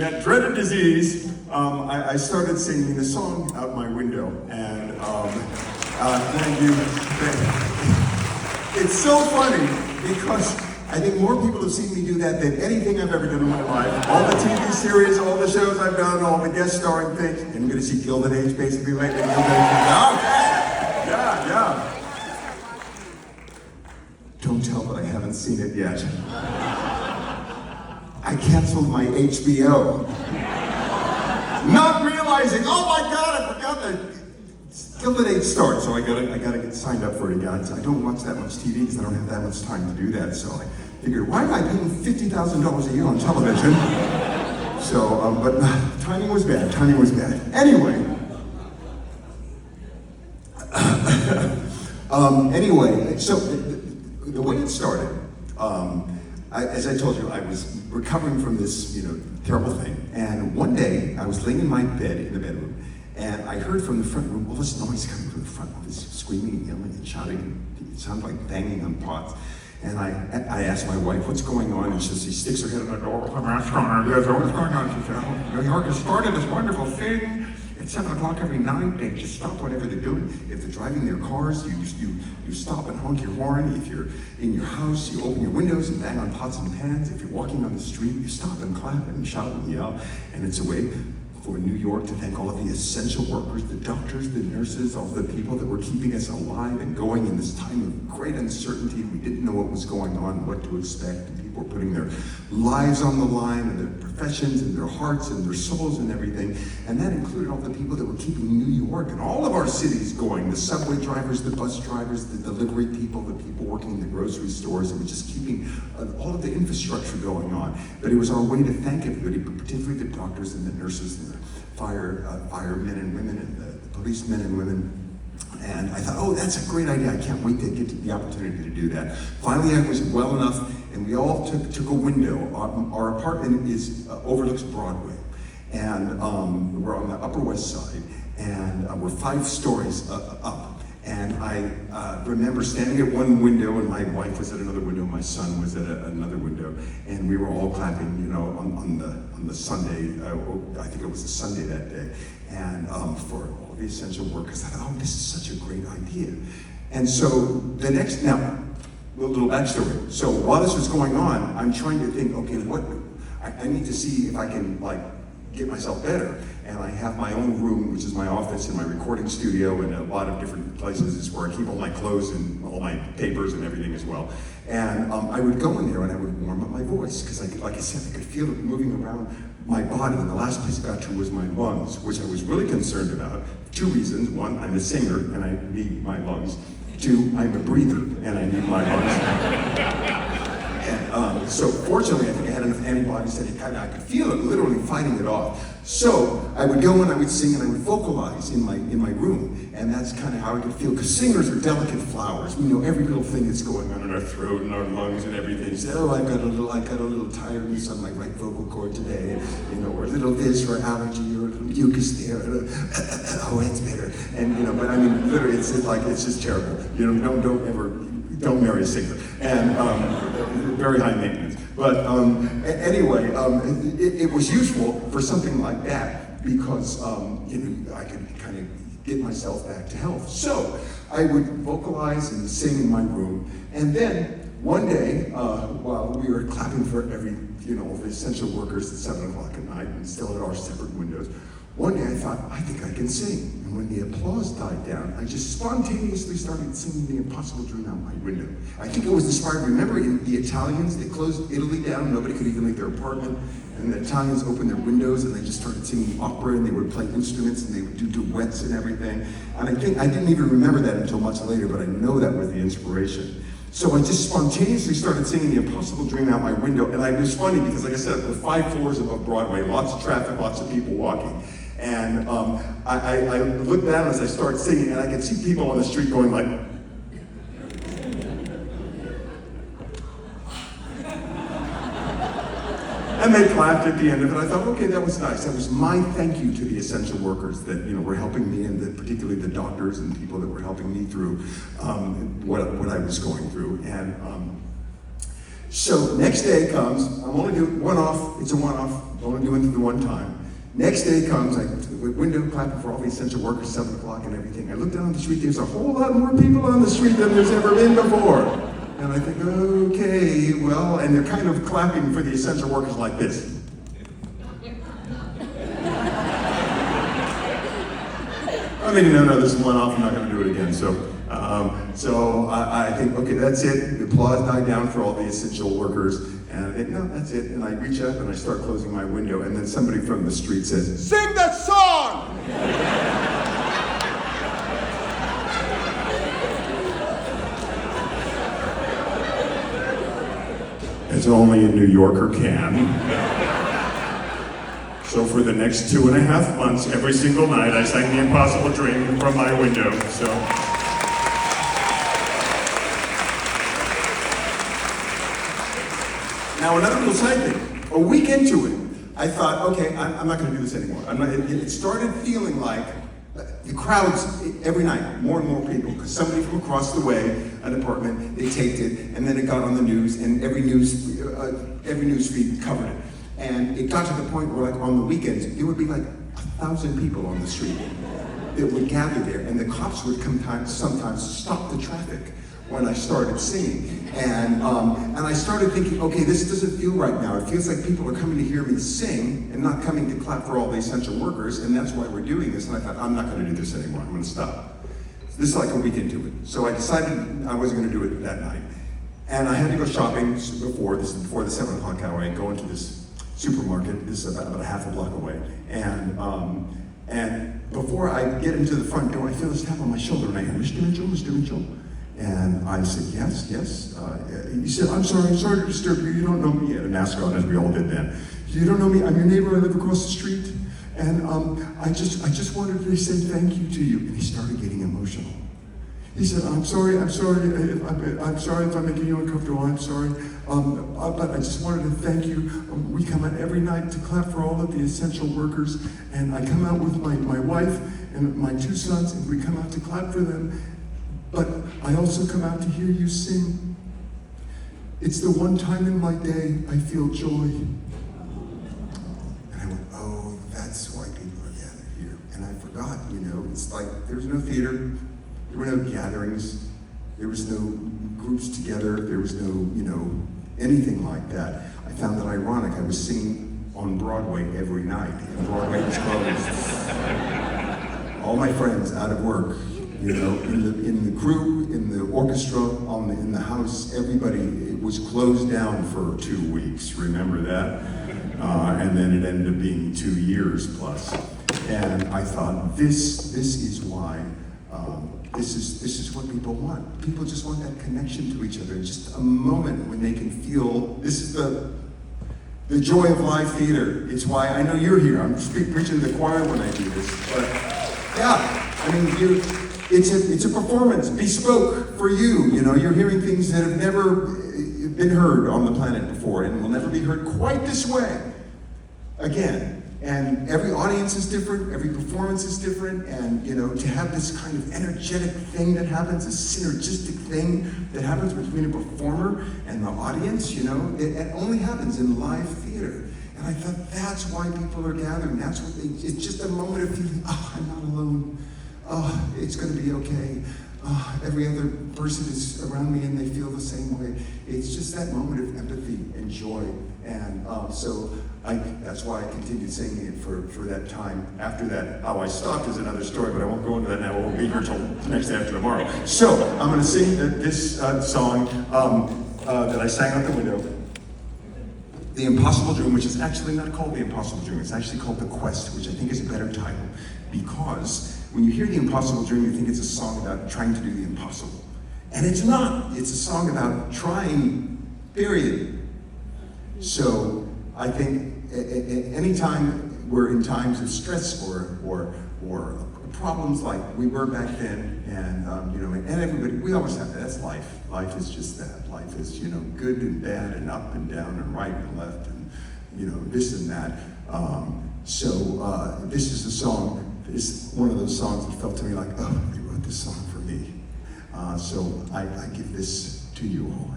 That dreaded disease, I started singing the song out my window, and thank you. It's so funny because I think more people have seen me do that than anything I've ever done in my life. All the TV series, all the shows I've done, all the guest starring things. And you're gonna see Gilded Age basically lately. Yeah. Don't tell that I haven't seen it yet. I canceled my HBO. Not realizing, oh my God, I forgot that Gilded Age starts, so I gotta get signed up for it again. I don't watch that much TV because I don't have that much time to do that, so I figured, why am I paying $50,000 a year on television? So, but timing was bad, Anyway. Anyway, so the way it started, as I told you, I was recovering from this, terrible thing. And one day, I was laying in my bed in the bedroom, and I heard from the front room all this noise coming from the front room, this screaming and yelling and shouting. It sounded like banging on pots. And I asked my wife, what's going on? And she sticks her head in the door. What's going on? She said, New York has started this wonderful thing. At 7 o'clock every night, they just stop whatever they're doing. If they're driving their cars, you stop and honk your horn. If you're in your house, you open your windows and bang on pots and pans. If you're walking on the street, you stop and clap and shout and yell. And it's a way for New York to thank all of the essential workers, the doctors, the nurses, all the people that were keeping us alive and going in this time of great uncertainty. We didn't know what was going on, what to expect. And people were putting their lives on the line and their professions and their hearts and their souls and everything. And that included all the people that were keeping New York and all of our cities going. The subway drivers, the bus drivers, the delivery people, the people working in the grocery stores. It was just keeping all of the infrastructure going on. But it was our way to thank everybody, but particularly the doctors and the nurses and the firemen and women and the policemen and women. And I thought, oh, that's a great idea. I can't wait to get to the opportunity to do that. Finally, I was well enough, and we all took a window. Our apartment overlooks Broadway, and we're on the Upper West Side, and we're 5 stories up. And I remember standing at one window, and my wife was at another window, my son was at another window, and we were all clapping, on the Sunday. I think it was a Sunday that day, and for all the essential workers. I thought, oh, this is such a great idea. And so the next, now, a little backstory. So while this was going on, I'm trying to think, okay, I need to see if I can get myself better. And I have my own room, which is my office and my recording studio, and a lot of different places is where I keep all my clothes and all my papers and everything as well. And I would go in there and I would warm up my voice, because like I said, I could feel it moving around my body. And the last place it got to was my lungs, which I was really concerned about. 2 reasons. 1, I'm a singer and I need my lungs. 2, I'm a breather and I need my lungs. So fortunately, I think I had enough antibodies that I could feel it literally fighting it off. So I would go and I would sing and I would vocalize in my room, and that's kind of how I could feel. Because singers are delicate flowers. We know every little thing that's going on in our throat and our lungs and everything. So, oh, I got a little tiredness on my right vocal cord today, or a little this or allergy or a little mucus there. Oh, it's better. And but I mean, literally, it's just terrible. Don't marry a singer. And very high maintenance. But anyway, it was useful for something like that because I could kind of get myself back to health. So I would vocalize and sing in my room, and then one day, while we were clapping for all the essential workers at 7 o'clock at night and still at our separate windows, one day I thought, I think I can sing. And when the applause died down, I just spontaneously started singing The Impossible Dream out my window. I think it was inspired, remember in the Italians, they closed Italy down, nobody could even leave their apartment, and the Italians opened their windows and they just started singing opera, and they would play instruments and they would do duets and everything. And I didn't even remember that until much later, but I know that was the inspiration. So I just spontaneously started singing The Impossible Dream out my window, and it was funny because, like I said, we're 5 floors above Broadway, lots of traffic, lots of people walking. And I looked down as I started singing, and I could see people on the street going like, and they clapped at the end of it. I thought, okay, that was nice. That was my thank you to the essential workers that were helping me, and particularly the doctors and people that were helping me through what I was going through. And so next day comes. I'm only doing one-off. It's a one-off. only doing it the one time. Next day comes, I to the window clapping for all the essential workers, 7 o'clock and everything. I look down the street, there's a whole lot more people on the street than there's ever been before. And I think, okay, well, and they're kind of clapping for the essential workers like this. I mean, no, this is one off, I'm not gonna do it again. So I think, okay, that's it. The applause died down for all the essential workers. And I think, no, that's it. And I reach up and I start closing my window. And then somebody from the street says, "Sing that song!" As only a New Yorker can. So for the next 2.5 months, every single night, I sang The Impossible Dream from my window. So. Now another little side thing. A week into it, I thought, okay, I'm not going to do this anymore. It started feeling like the crowds every night, more and more people, because somebody from across the way, an apartment, they taped it, and then it got on the news, and every news feed covered it. And it got to the point where, like, on the weekends, it would be like 1,000 people on the street that would gather there, and the cops would sometimes stop the traffic when I started singing. And I started thinking, okay, this doesn't feel right now. It feels like people are coming to hear me sing and not coming to clap for all the essential workers, and that's why we're doing this. And I thought, I'm not gonna do this anymore, I'm gonna stop. This is like a week into it. So I decided I wasn't gonna do it that night. And I had to go shopping before the 7 o'clock hour. I go into this supermarket, this is about a half a block away. And before I get into the front door, I feel this tap on my shoulder, and I hear, "Mr. Mitchell, Mr. Mitchell." And I said, yes. He said, I'm sorry to disturb you. You don't know me. He had a mask on, as we all did then. You don't know me. I'm your neighbor. I live across the street. And I just wanted to say thank you to you. And he started getting emotional. He said, I'm sorry if I'm making you uncomfortable. I'm sorry. But I just wanted to thank you. We come out every night to clap for all of the essential workers. And I come out with my wife and my 2 sons, and we come out to clap for them. But I also come out to hear you sing. It's the one time in my day I feel joy. And I went, oh, that's why people are gathered here. And I forgot, it's like there's no theater, there were no gatherings, there was no groups together, there was no, anything like that. I found that ironic. I was singing on Broadway every night, and Broadway was closed. All my friends out of work. In the crew, in the orchestra, in the house, everybody was closed down for 2 weeks. Remember that? And then it ended up being 2 years plus. And I thought, this is why. This is what people want. People just want that connection to each other. Just a moment when they can feel. This is the joy of live theater. It's why I know you're here. I'm preaching to the choir when I do this, but yeah, I mean It's a performance, bespoke for you. You're hearing things that have never been heard on the planet before and will never be heard quite this way again. And every audience is different, every performance is different, and to have this kind of energetic thing that happens, a synergistic thing that happens between a performer and the audience, it only happens in live theater. And I thought that's why people are gathering. It's just a moment of feeling, oh, I'm not alone. Oh, it's going to be okay. Every other person is around me and they feel the same way. It's just that moment of empathy and joy. And so that's why I continued singing it for that time. After that, how I stopped is another story, but I won't go into that now. We won't be here till next day after tomorrow. So I'm going to sing this song that I sang out the window. The Impossible Dream, which is actually not called The Impossible Dream. It's actually called The Quest, which I think is a better title. Because when you hear The Impossible Dream, you think it's a song about trying to do the impossible. And it's not. It's a song about trying, period. So I think anytime we're in times of stress or problems like we were back then, and everybody, we always have that. That's life. Life is just that. Life is, good and bad and up and down and right and left and, this and that. So this is the song. It's one of those songs that felt to me like, oh, they wrote this song for me. So I give this to you all.